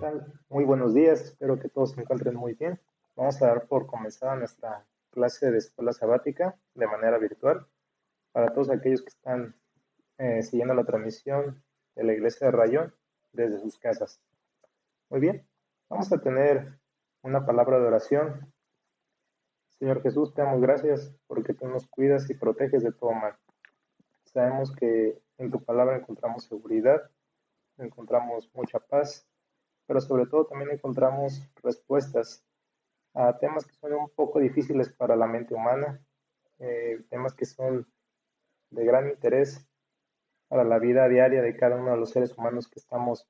tal? Muy buenos días, espero que todos se encuentren muy bien. Vamos a dar por comenzada nuestra clase de escuela sabática de manera virtual para todos aquellos que están siguiendo la transmisión de la Iglesia de Rayón desde sus casas. Muy bien, vamos a tener una palabra de oración. Señor Jesús, te damos gracias porque tú nos cuidas y proteges de todo mal. Sabemos que en tu palabra encontramos seguridad, encontramos mucha paz, pero sobre todo también encontramos respuestas a temas que son un poco difíciles para la mente humana, temas que son de gran interés para la vida diaria de cada uno de los seres humanos que estamos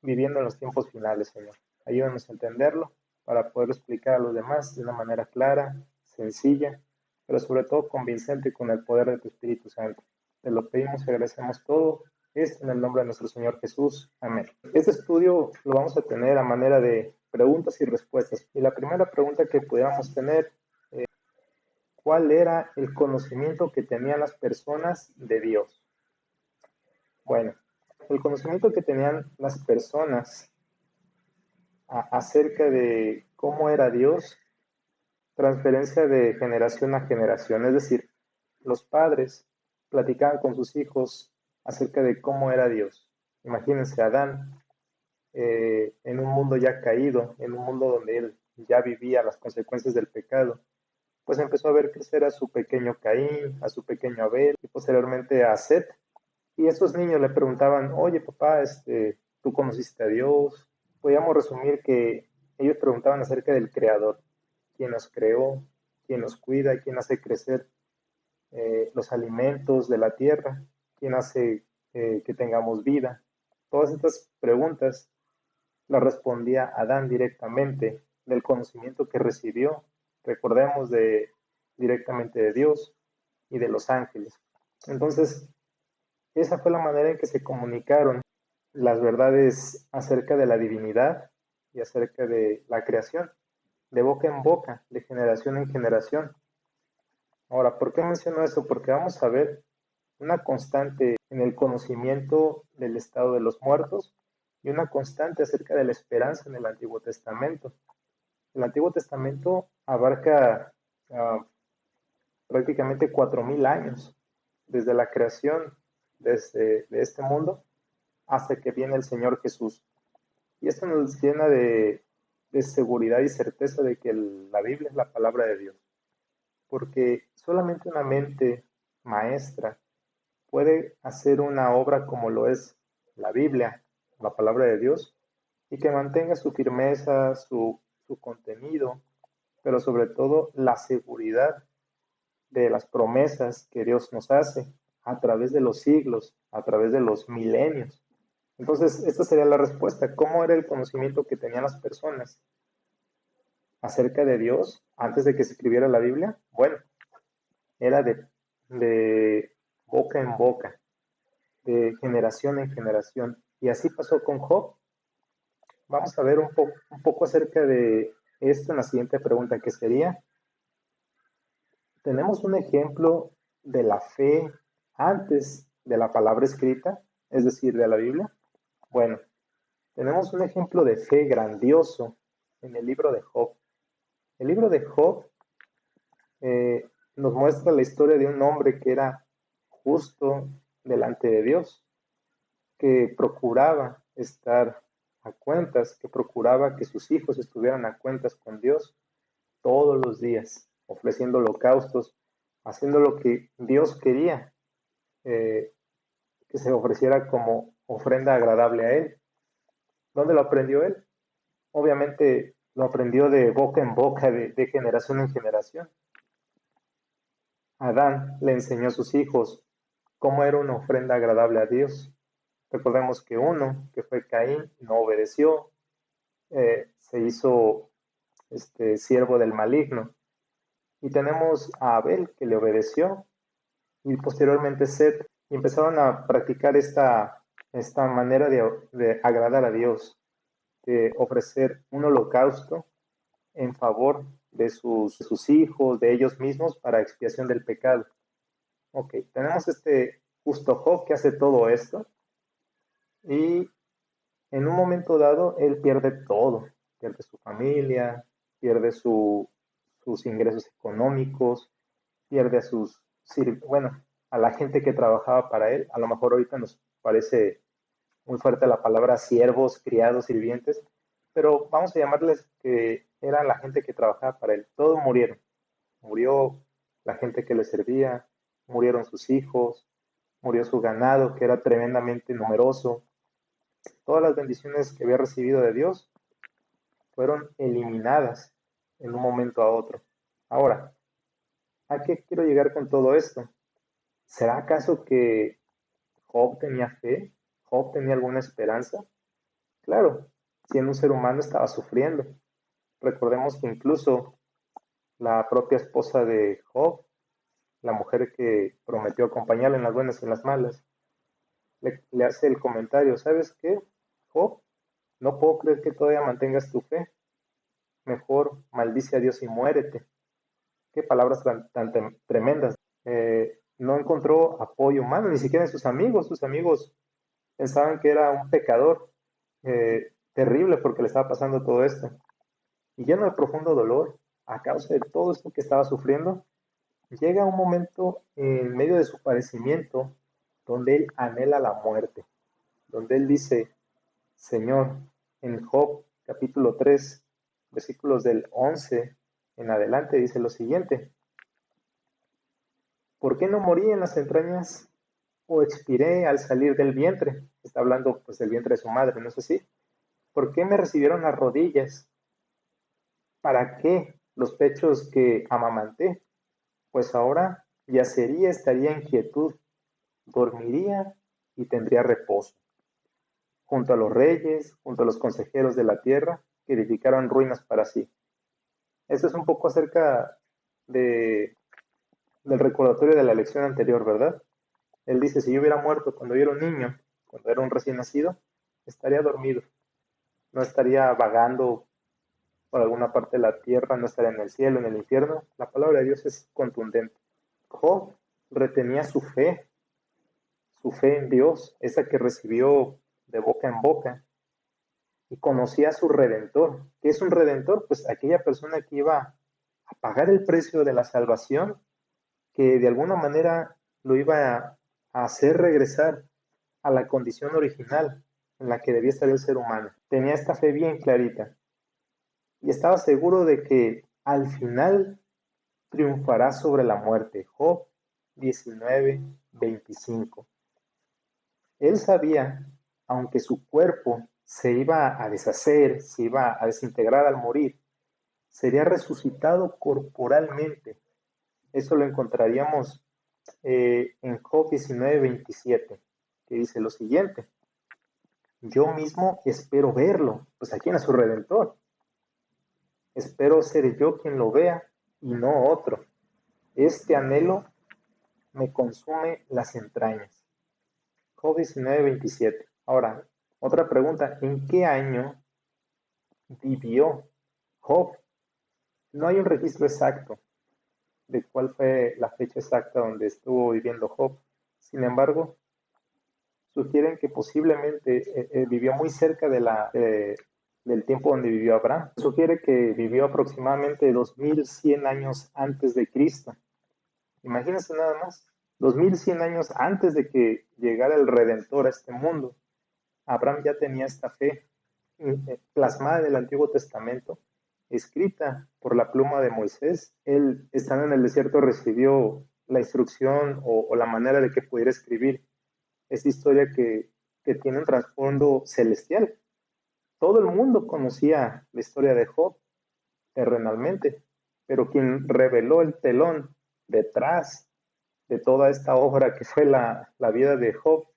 viviendo en los tiempos finales, Señor. Ayúdanos a entenderlo para poder explicar a los demás de una manera clara, sencilla, pero sobre todo convincente con el poder de tu Espíritu Santo. Te lo pedimos y agradecemos todo. Es en el nombre de nuestro Señor Jesús. Amén. Este estudio lo vamos a tener a manera de preguntas y respuestas. Y la primera pregunta que pudiéramos tener, ¿cuál era el conocimiento que tenían las personas de Dios? Bueno, el conocimiento que tenían las personas acerca de cómo era Dios, transferencia de generación a generación, es decir, los padres platicaban con sus hijos acerca de cómo era Dios. Imagínense a Adán en un mundo ya caído, en un mundo donde él ya vivía las consecuencias del pecado, pues empezó a ver crecer a su pequeño Caín, a su pequeño Abel y posteriormente a Set. Y estos niños le preguntaban, oye papá, ¿tú conociste a Dios? Podríamos resumir que ellos preguntaban acerca del Creador, quién nos creó, quién nos cuida, quién hace crecer los alimentos de la tierra, quién hace que tengamos vida. Todas estas preguntas las respondía Adán directamente del conocimiento que recibió, recordemos, directamente de Dios y de los ángeles. Entonces, esa fue la manera en que se comunicaron las verdades acerca de la divinidad y acerca de la creación, de boca en boca, de generación en generación. Ahora, ¿por qué menciono eso? Porque vamos a ver una constante en el conocimiento del estado de los muertos y una constante acerca de la esperanza en el Antiguo Testamento. El Antiguo Testamento abarca prácticamente 4.000 años, desde la creación de este mundo hasta que viene el Señor Jesús. Y esto nos llena de seguridad y certeza de que la Biblia es la palabra de Dios, porque solamente una mente maestra puede hacer una obra como lo es la Biblia, la palabra de Dios, y que mantenga su firmeza, su contenido, pero sobre todo la seguridad de las promesas que Dios nos hace a través de los siglos, a través de los milenios. Entonces, esta sería la respuesta. ¿Cómo era el conocimiento que tenían las personas acerca de Dios antes de que se escribiera la Biblia? Bueno, era de boca en boca, de generación en generación. Y así pasó con Job. Vamos a ver un poco acerca de esto en la siguiente pregunta, que sería, ¿tenemos un ejemplo de la fe antes de la palabra escrita, es decir, de la Biblia? Bueno, tenemos un ejemplo de fe grandioso en el libro de Job. El libro de Job nos muestra la historia de un hombre que era justo delante de Dios, que procuraba estar a cuentas, que procuraba que sus hijos estuvieran a cuentas con Dios todos los días, ofreciendo holocaustos, haciendo lo que Dios quería que se ofreciera como ofrenda agradable a Él. ¿Dónde lo aprendió Él? Obviamente lo aprendió de boca en boca, de generación en generación. Adán le enseñó a sus hijos cómo era una ofrenda agradable a Dios. Recordemos que uno, que fue Caín, no obedeció, se hizo siervo del maligno. Y tenemos a Abel, que le obedeció, y posteriormente Set, y empezaron a practicar esta manera de agradar a Dios, de ofrecer un holocausto en favor de sus hijos, de ellos mismos, para expiación del pecado. Ok, tenemos justo Job que hace todo esto, y En un momento dado, él pierde todo, pierde su familia, pierde sus ingresos económicos, pierde a bueno, a la gente que trabajaba para él. A lo mejor ahorita nos parece muy fuerte la palabra siervos, criados, sirvientes, pero vamos a llamarles que era la gente que trabajaba para él. Todos murieron. Murió la gente que le servía, murieron sus hijos, murió su ganado, que era tremendamente numeroso. Todas las bendiciones que había recibido de Dios fueron eliminadas en un momento a otro. Ahora, ¿a qué quiero llegar con todo esto? ¿Será acaso que Job tenía fe? ¿Job tenía alguna esperanza? Claro, siendo un ser humano estaba sufriendo. Recordemos que incluso la propia esposa de Job, la mujer que prometió acompañarle en las buenas y en las malas, le hace el comentario, ¿sabes qué, Job? No puedo creer que todavía mantengas tu fe. Mejor maldice a Dios y muérete. Qué palabras tan tremendas. No encontró apoyo humano, ni siquiera en sus amigos. Sus amigos pensaban que era un pecador terrible porque le estaba pasando todo esto. Y lleno de profundo dolor, a causa de todo esto que estaba sufriendo, llega un momento en medio de su padecimiento donde él anhela la muerte, donde él dice, Señor, en Job capítulo 3, versículos del 11 en adelante, dice lo siguiente, ¿por qué no morí en las entrañas o expiré al salir del vientre? Está hablando pues del vientre de su madre, ¿no es así? ¿Por qué me recibieron las rodillas? ¿Para qué los pechos que amamanté? Pues ahora yacería, estaría en quietud, dormiría y tendría reposo, junto a los reyes, junto a los consejeros de la tierra, que edificaron ruinas para sí. Eso es un poco acerca de, del recordatorio de la lección anterior, ¿verdad? Él dice, si yo hubiera muerto cuando yo era un niño, cuando era un recién nacido, estaría dormido, no estaría vagando por alguna parte de la tierra, no estaría en el cielo, en el infierno. La palabra de Dios es contundente. Job retenía su fe en Dios, esa que recibió de boca en boca, y conocía a su redentor. ¿Qué es un redentor? Pues aquella persona que iba a pagar el precio de la salvación, que de alguna manera lo iba a hacer regresar a la condición original en la que debía estar el ser humano. Tenía esta fe bien clarita y estaba seguro de que al final triunfará sobre la muerte. Job 19:25. Él sabía, aunque su cuerpo se iba a deshacer, se iba a desintegrar al morir, sería resucitado corporalmente. Eso lo encontraríamos en Job 19:27, que dice lo siguiente, yo mismo espero verlo, pues aquí en su Redentor, espero ser yo quien lo vea y no otro. Este anhelo me consume las entrañas. Job 19:27. Ahora, otra pregunta, ¿en qué año vivió Job? No hay un registro exacto de cuál fue la fecha exacta donde estuvo viviendo Job. Sin embargo, sugieren que posiblemente vivió muy cerca del tiempo donde vivió Abraham. Sugiere que vivió aproximadamente 2100 años antes de Cristo. Imagínense nada más, 2100 años antes de que llegara el Redentor a este mundo. Abraham ya tenía esta fe plasmada en el Antiguo Testamento, escrita por la pluma de Moisés. Él, estando en el desierto, recibió la instrucción o la manera de que pudiera escribir esta historia que tiene un trasfondo celestial. Todo el mundo conocía la historia de Job terrenalmente, pero quien reveló el telón detrás de toda esta obra que fue la vida de Job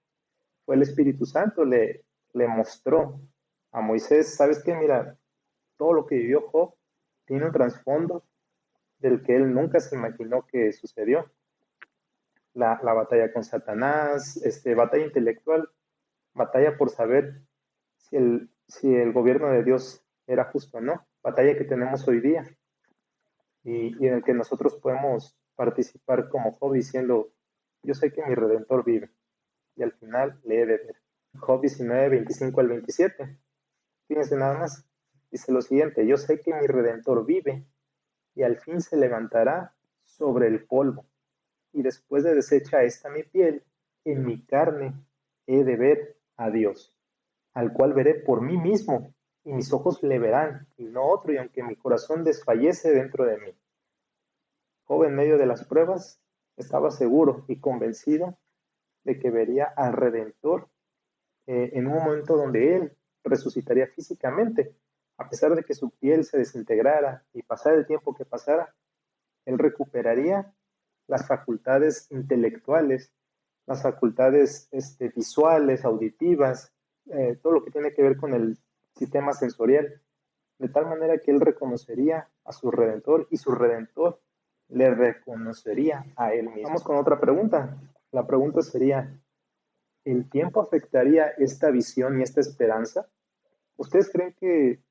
fue el Espíritu Santo. Le mostró a Moisés, ¿sabes qué? Mira, todo lo que vivió Job tiene un trasfondo del que él nunca se imaginó que sucedió. La batalla con Satanás, batalla intelectual, batalla por saber si el gobierno de Dios era justo o no, batalla que tenemos hoy día y en el que nosotros podemos participar como Job diciendo, yo sé que mi Redentor vive y al final le he de ver. Job 19, 25 al 27. Fíjense nada más. Dice lo siguiente: yo sé que mi Redentor vive y al fin se levantará sobre el polvo. Y después de deshecha esta mi piel, en mi carne he de ver a Dios, al cual veré por mí mismo, y mis ojos le verán, y no otro, y aunque mi corazón desfallece dentro de mí. Job, en medio de las pruebas, estaba seguro y convencido de que vería al Redentor en un momento donde él resucitaría físicamente. A pesar de que su piel se desintegrara y pasara el tiempo que pasara, él recuperaría las facultades intelectuales, las facultades visuales, auditivas, todo lo que tiene que ver con el sistema sensorial, de tal manera que él reconocería a su Redentor y su Redentor le reconocería a él mismo. Vamos con otra pregunta. La pregunta sería: ¿el tiempo afectaría esta visión y esta esperanza? ¿Ustedes creen que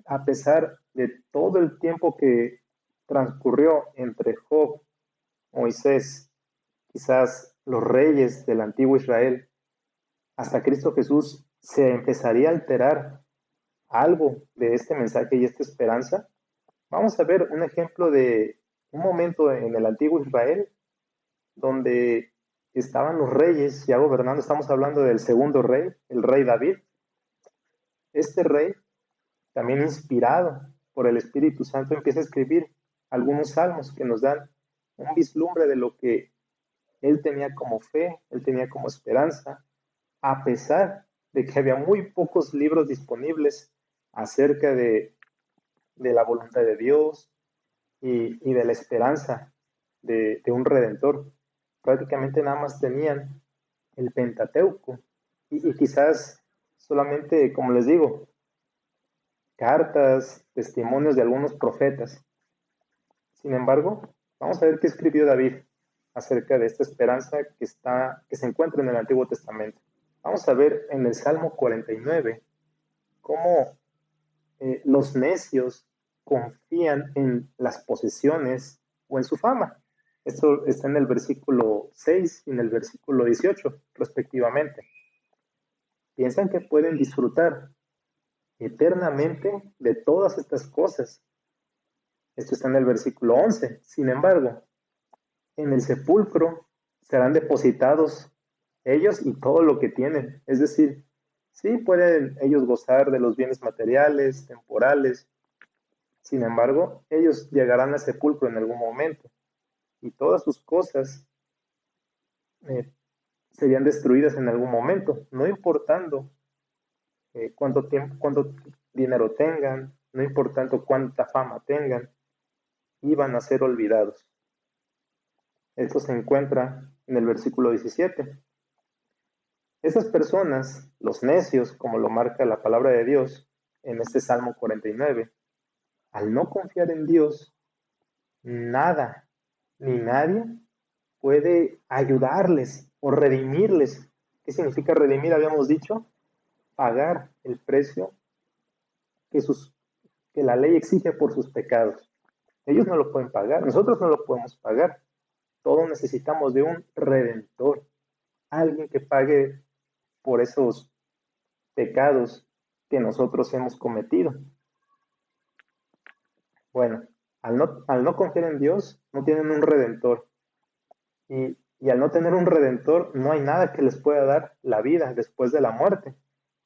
a pesar de todo el tiempo que transcurrió entre Job, Moisés, quizás los reyes del antiguo Israel, hasta Cristo Jesús, se empezaría a alterar algo de este mensaje y esta esperanza? Vamos a ver un ejemplo de un momento en el antiguo Israel donde estaban los reyes ya gobernando. Estamos hablando del segundo rey, el rey David. Este rey, también inspirado por el Espíritu Santo, empieza a escribir algunos salmos que nos dan un vislumbre de lo que él tenía como fe, él tenía como esperanza, a pesar de que había muy pocos libros disponibles acerca de la voluntad de Dios y de la esperanza de un redentor. Prácticamente nada más tenían el Pentateuco y quizás solamente, como les digo, cartas, testimonios de algunos profetas. Sin embargo, vamos a ver qué escribió David acerca de esta esperanza que se encuentra en el Antiguo Testamento. Vamos a ver en el Salmo 49 cómo los necios confían en las posesiones o en su fama. Esto está en el versículo 6 y en el versículo 18, respectivamente. Piensan que pueden disfrutar eternamente de todas estas cosas. Esto está en el versículo 11. Sin embargo, en el sepulcro serán depositados ellos y todo lo que tienen. Es decir, sí pueden ellos gozar de los bienes materiales, temporales. Sin embargo, ellos llegarán al sepulcro en algún momento y todas sus cosas serían destruidas en algún momento, no importando cuánto tiempo, cuánto dinero tengan, no importando cuánta fama tengan, iban a ser olvidados. Esto se encuentra en el versículo 17. Esas personas, los necios, como lo marca la palabra de Dios en este Salmo 49, al no confiar en Dios, nada ni nadie puede ayudarles o redimirles. ¿Qué significa redimir? Habíamos dicho, pagar el precio que, que la ley exige por sus pecados. Ellos no lo pueden pagar, nosotros no lo podemos pagar. Todos necesitamos de un redentor, alguien que pague por esos pecados que nosotros hemos cometido. Bueno, al no confiar en Dios, no tienen un redentor. Y al no tener un redentor, no hay nada que les pueda dar la vida después de la muerte.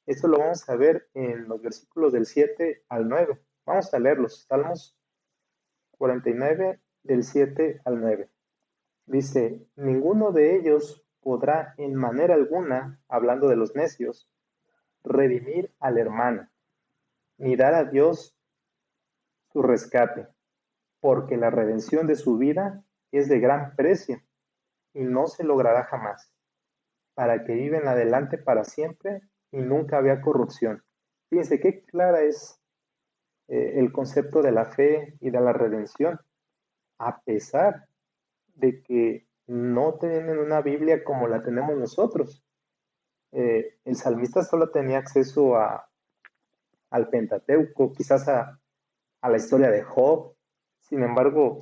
Esto lo vamos a ver en los versículos del 7 al 9. Vamos a leerlos. Salmos 49, del 7 al 9. Dice: ninguno de ellos podrá en manera alguna, hablando de los necios, redimir al hermano, ni dar a Dios su rescate, porque la redención de su vida es de gran precio y no se logrará jamás, para que viven adelante para siempre y nunca había corrupción. Fíjense qué clara es el concepto de la fe y de la redención, a pesar de que no tienen una Biblia como la tenemos nosotros. El salmista solo tenía acceso al Pentateuco, quizás a la historia de Job. Sin embargo,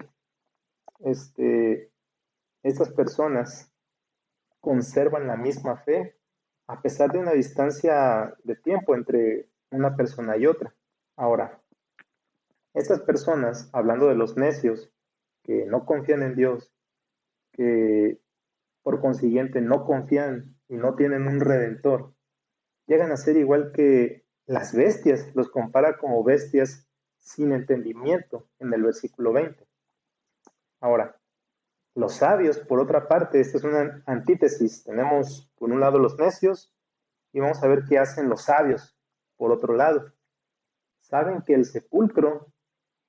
estas personas conservan la misma fe a pesar de una distancia de tiempo entre una persona y otra. Ahora, estas personas, hablando de los necios, que no confían en Dios, que por consiguiente no confían y no tienen un redentor, llegan a ser igual que las bestias, los compara como bestias sin entendimiento en el versículo 20. Ahora, los sabios, por otra parte, esta es una antítesis. Tenemos por un lado los necios y vamos a ver qué hacen los sabios por otro lado. Saben que el sepulcro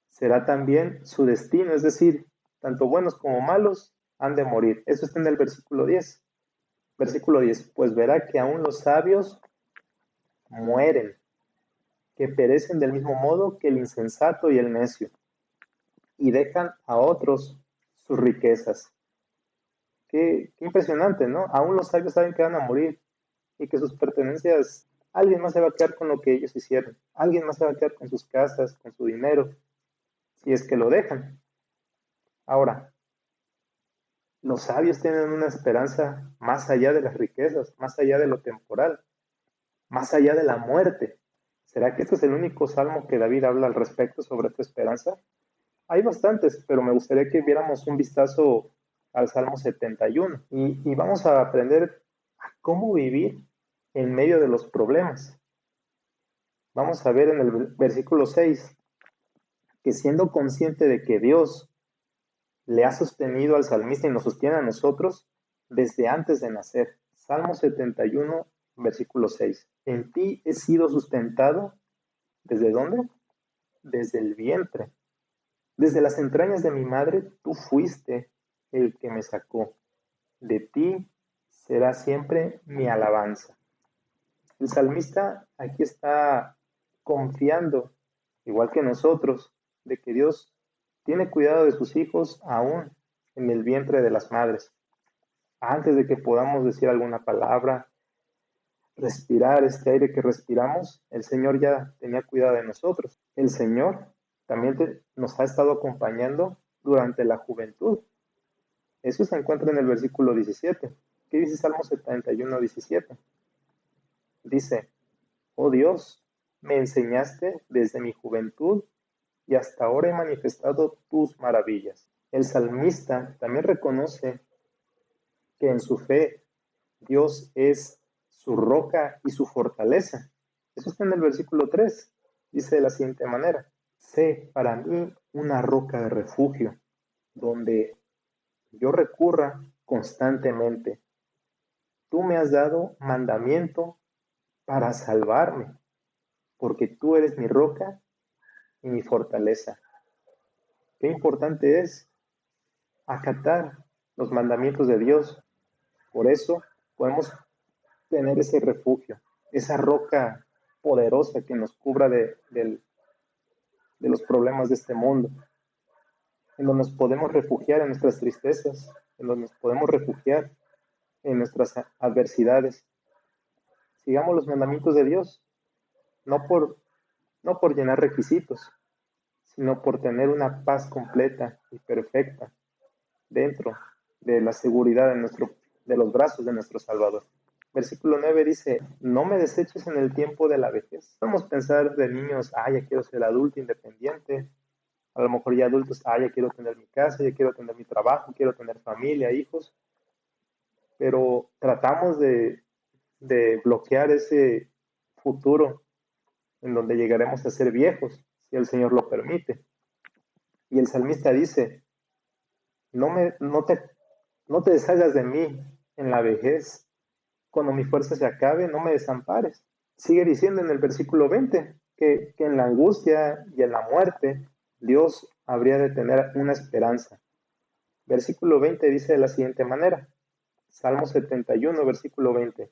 será también su destino, es decir, tanto buenos como malos han de morir. Eso está en el versículo 10. Versículo 10, pues verá que aún los sabios mueren, que perecen del mismo modo que el insensato y el necio, y dejan a otros sus riquezas. Qué impresionante, ¿no? Aún los sabios saben que van a morir y que sus pertenencias, alguien más se va a quedar con lo que ellos hicieron, alguien más se va a quedar con sus casas, con su dinero, si es que lo dejan. Ahora, los sabios tienen una esperanza más allá de las riquezas, más allá de lo temporal, más allá de la muerte. ¿Será que este es el único salmo que David habla al respecto sobre esta esperanza? Hay bastantes, pero me gustaría que viéramos un vistazo al Salmo 71 y vamos a aprender a cómo vivir en medio de los problemas. Vamos a ver en el versículo 6 que siendo consciente de que Dios le ha sostenido al salmista y nos sostiene a nosotros desde antes de nacer. Salmo 71, versículo 6. En ti he sido sustentado. ¿Desde dónde? Desde el vientre. Desde las entrañas de mi madre, tú fuiste el que me sacó. De ti será siempre mi alabanza. El salmista aquí está confiando, igual que nosotros, de que Dios tiene cuidado de sus hijos aún en el vientre de las madres. Antes de que podamos decir alguna palabra, respirar este aire que respiramos, el Señor ya tenía cuidado de nosotros. El Señor también nos ha estado acompañando durante la juventud. Eso se encuentra en el versículo 17. ¿Qué dice Salmo 71, 17? Dice, oh Dios, me enseñaste desde mi juventud y hasta ahora he manifestado tus maravillas. El salmista también reconoce que en su fe Dios es su roca y su fortaleza. Eso está en el versículo 3. Dice de la siguiente manera, sé para mí una roca de refugio, donde yo recurra constantemente. Tú me has dado mandamiento para salvarme, porque tú eres mi roca y mi fortaleza. Qué importante es acatar los mandamientos de Dios. Por eso podemos tener ese refugio, esa roca poderosa que nos cubra de los problemas de este mundo, en donde nos podemos refugiar en nuestras tristezas, en donde nos podemos refugiar en nuestras adversidades. Sigamos los mandamientos de Dios, no por llenar requisitos, sino por tener una paz completa y perfecta dentro de la seguridad de los brazos de nuestro Salvador. Versículo 9 dice, no me deseches en el tiempo de la vejez. Podemos pensar de niños, ya quiero ser adulto independiente. A lo mejor ya adultos, ya quiero tener mi casa, ya quiero tener mi trabajo, quiero tener familia, hijos. Pero tratamos de bloquear ese futuro en donde llegaremos a ser viejos, si el Señor lo permite. Y el salmista dice, no te deshagas de mí en la vejez, cuando mi fuerza se acabe, no me desampares. Sigue diciendo en el versículo 20 que en la angustia y en la muerte Dios habría de tener una esperanza. Versículo 20 dice de la siguiente manera, Salmo 71, versículo 20,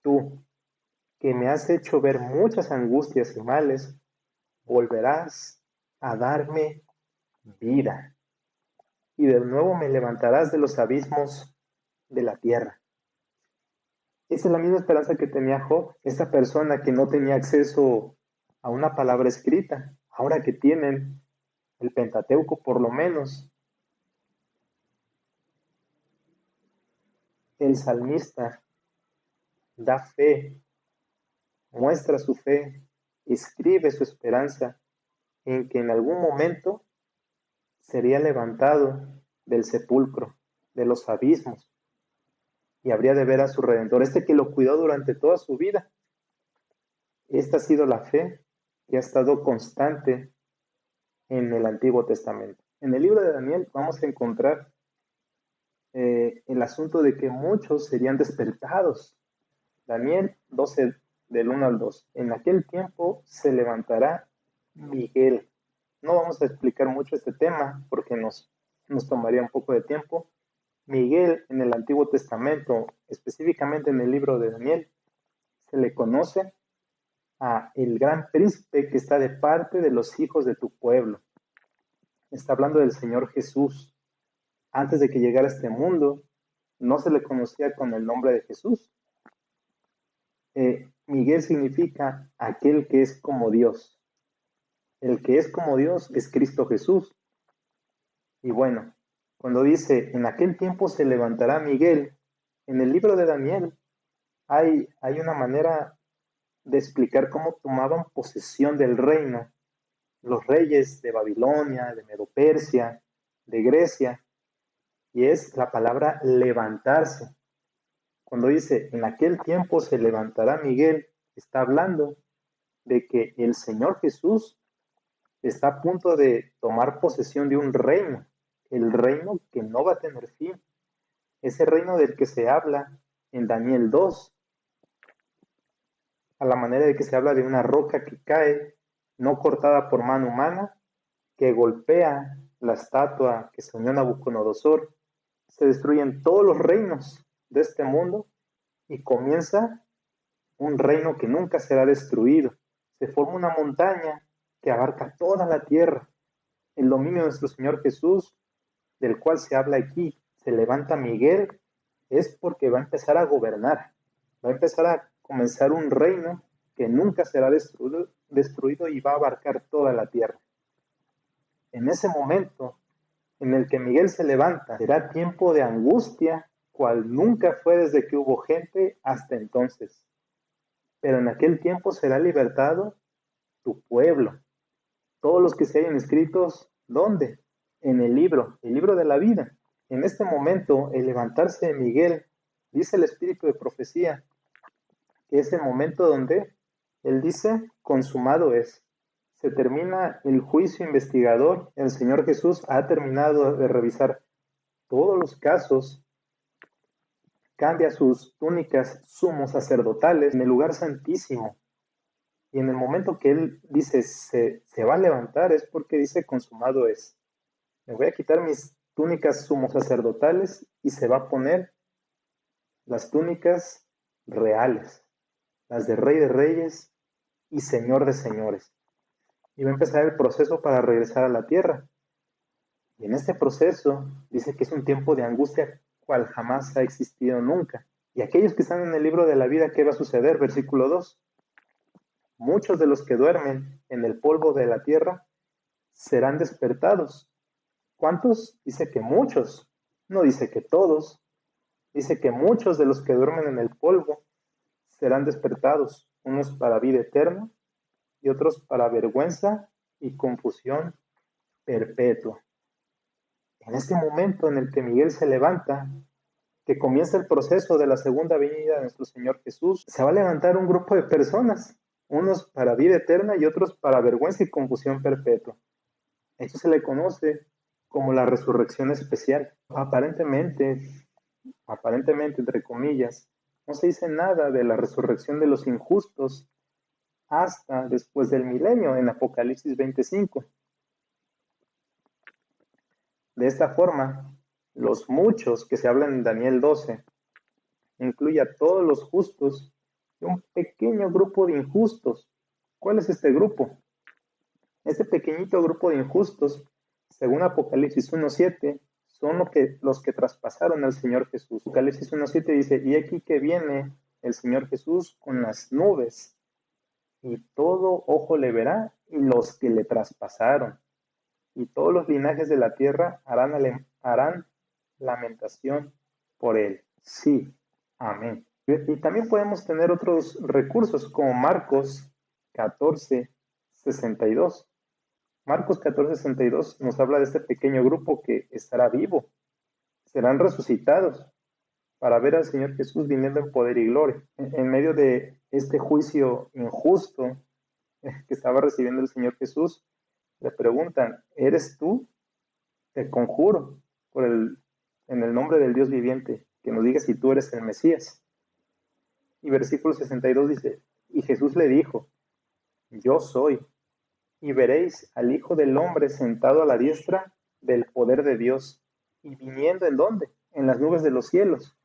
tú, que me has hecho ver muchas angustias y males, volverás a darme vida, y de nuevo me levantarás de los abismos de la tierra. Esa es la misma esperanza que tenía Job, esta persona que no tenía acceso a una palabra escrita, ahora que tienen el Pentateuco por lo menos. El salmista da fe, muestra su fe, escribe su esperanza en que en algún momento sería levantado del sepulcro, de los abismos, y habría de ver a su Redentor, que lo cuidó durante toda su vida. Esta ha sido la fe que ha estado constante en el Antiguo Testamento. En el libro de Daniel vamos a encontrar el asunto de que muchos serían despertados. Daniel 12, del 1 al 2. En aquel tiempo se levantará Miguel. No vamos a explicar mucho este tema porque nos tomaría un poco de tiempo. Miguel en el Antiguo Testamento, específicamente en el libro de Daniel, se le conoce a el gran príncipe que está de parte de los hijos de tu pueblo. Está hablando del Señor Jesús. Antes de que llegara a este mundo, no se le conocía con el nombre de Jesús. Miguel significa aquel que es como Dios. El que es como Dios es Cristo Jesús. Y bueno, cuando dice, en aquel tiempo se levantará Miguel, en el libro de Daniel hay una manera de explicar cómo tomaban posesión del reino los reyes de Babilonia, de Medo-Persia, de Grecia, y es la palabra levantarse. Cuando dice, en aquel tiempo se levantará Miguel, está hablando de que el Señor Jesús está a punto de tomar posesión de un reino, el reino que no va a tener fin, ese reino del que se habla en Daniel 2, a la manera de que se habla de una roca que cae, no cortada por mano humana, que golpea la estatua que soñó Nabucodonosor, se destruyen todos los reinos de este mundo y comienza un reino que nunca será destruido. Se forma una montaña que abarca toda la tierra. El dominio de nuestro Señor Jesús, del cual se habla aquí, se levanta Miguel, es porque va a empezar a gobernar, va a empezar a comenzar un reino que nunca será destruido y va a abarcar toda la tierra. En ese momento en el que Miguel se levanta, será tiempo de angustia, cual nunca fue desde que hubo gente hasta entonces. Pero en aquel tiempo será libertado tu pueblo. Todos los que se hayan inscritos, ¿dónde? En el libro de la vida. En este momento, el levantarse de Miguel, dice el espíritu de profecía, que es el momento donde él dice, consumado es. Se termina el juicio investigador. El Señor Jesús ha terminado de revisar todos los casos, cambia sus túnicas sumos sacerdotales en el lugar santísimo. Y en el momento que él dice se va a levantar es porque dice consumado es. Me voy a quitar mis túnicas sumos sacerdotales y se va a poner las túnicas reales, las de Rey de Reyes y Señor de Señores. Y va a empezar el proceso para regresar a la tierra. Y en este proceso dice que es un tiempo de angustia cual jamás ha existido nunca. Y aquellos que están en el libro de la vida, ¿qué va a suceder? Versículo 2. Muchos de los que duermen en el polvo de la tierra serán despertados. ¿Cuántos? Dice que muchos. No dice que todos. Dice que muchos de los que duermen en el polvo serán despertados, unos para vida eterna y otros para vergüenza y confusión perpetua. En este momento en el que Miguel se levanta, que comienza el proceso de la segunda venida de nuestro Señor Jesús, se va a levantar un grupo de personas, unos para vida eterna y otros para vergüenza y confusión perpetua. Esto se le conoce como la resurrección especial. Aparentemente, entre comillas, no se dice nada de la resurrección de los injustos hasta después del milenio en Apocalipsis 25. De esta forma, los muchos que se hablan en Daniel 12 incluye a todos los justos y un pequeño grupo de injustos. ¿Cuál es este grupo? Este pequeñito grupo de injustos, según Apocalipsis 1:7, son los que traspasaron al Señor Jesús. Apocalipsis 1:7 dice, y aquí que viene el Señor Jesús con las nubes, y todo ojo le verá, y los que le traspasaron, y todos los linajes de la tierra harán lamentación por él. Sí, amén. Y también podemos tener otros recursos como Marcos 14:62. Marcos 14:62 nos habla de este pequeño grupo que estará vivo, serán resucitados para ver al Señor Jesús viniendo en poder y gloria. En medio de este juicio injusto que estaba recibiendo el Señor Jesús, le preguntan, ¿eres tú? Te conjuro en el nombre del Dios viviente, que nos digas si tú eres el Mesías. Y versículo 62 dice, y Jesús le dijo, yo soy, y veréis al Hijo del Hombre sentado a la diestra del poder de Dios, y viniendo ¿en dónde? En las nubes de los cielos.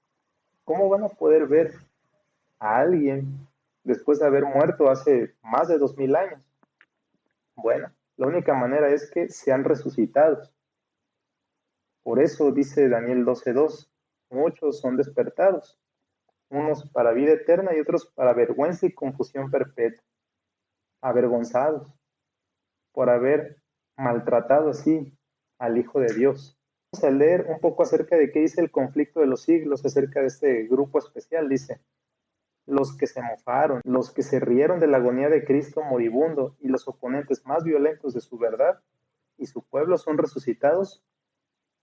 ¿Cómo van a poder ver a alguien después de haber muerto hace más de 2000 años? Bueno, la única manera es que sean resucitados. Por eso dice Daniel 12:2, muchos son despertados, unos para vida eterna y otros para vergüenza y confusión perpetua, avergonzados por haber maltratado así al Hijo de Dios. Vamos a leer un poco acerca de qué dice el conflicto de los siglos, acerca de este grupo especial. Dice, los que se mofaron, los que se rieron de la agonía de Cristo moribundo y los oponentes más violentos de su verdad y su pueblo son resucitados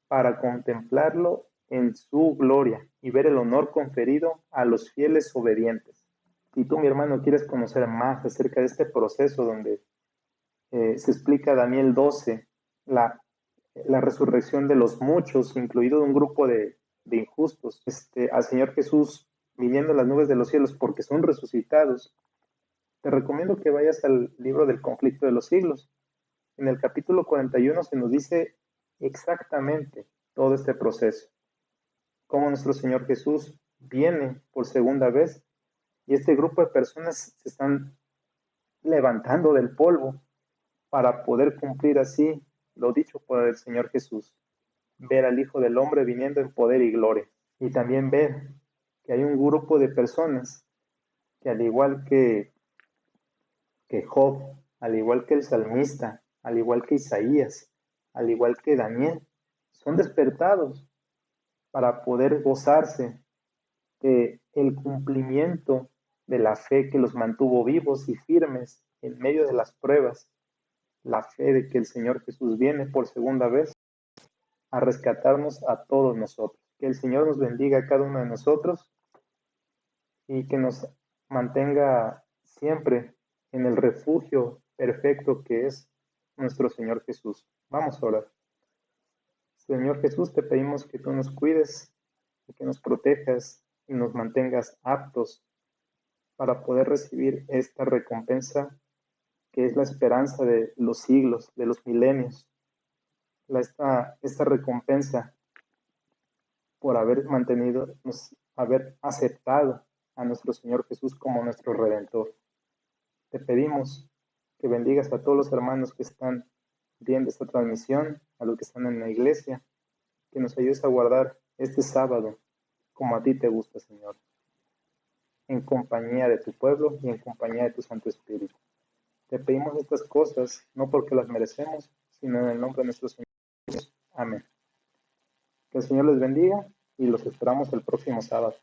para contemplarlo en su gloria y ver el honor conferido a los fieles obedientes. Si tú, mi hermano, quieres conocer más acerca de este proceso donde se explica Daniel 12, la resurrección de los muchos, incluido un grupo de injustos, al Señor Jesús viniendo en las nubes de los cielos porque son resucitados, te recomiendo que vayas al libro del conflicto de los siglos. En el capítulo 41 se nos dice exactamente todo este proceso, cómo nuestro Señor Jesús viene por segunda vez y este grupo de personas se están levantando del polvo para poder cumplir así lo dicho por el Señor Jesús, ver al Hijo del Hombre viniendo en poder y gloria. Y también ver que hay un grupo de personas que al igual que Job, al igual que el salmista, al igual que Isaías, al igual que Daniel, son despertados para poder gozarse de el cumplimiento de la fe que los mantuvo vivos y firmes en medio de las pruebas, la fe de que el Señor Jesús viene por segunda vez a rescatarnos a todos nosotros. Que el Señor nos bendiga a cada uno de nosotros y que nos mantenga siempre en el refugio perfecto que es nuestro Señor Jesús. Vamos a orar. Señor Jesús, te pedimos que tú nos cuides y que nos protejas y nos mantengas aptos para poder recibir esta recompensa que es la esperanza de los siglos, de los milenios. Esta recompensa por haber mantenido, haber aceptado a nuestro Señor Jesús como nuestro Redentor. Te pedimos que bendigas a todos los hermanos que están viendo esta transmisión, a los que están en la iglesia, que nos ayudes a guardar este sábado como a ti te gusta, Señor, en compañía de tu pueblo y en compañía de tu Santo Espíritu. Te pedimos estas cosas, no porque las merecemos, sino en el nombre de nuestro Señor Jesús. Amén. Que el Señor les bendiga y los esperamos el próximo sábado.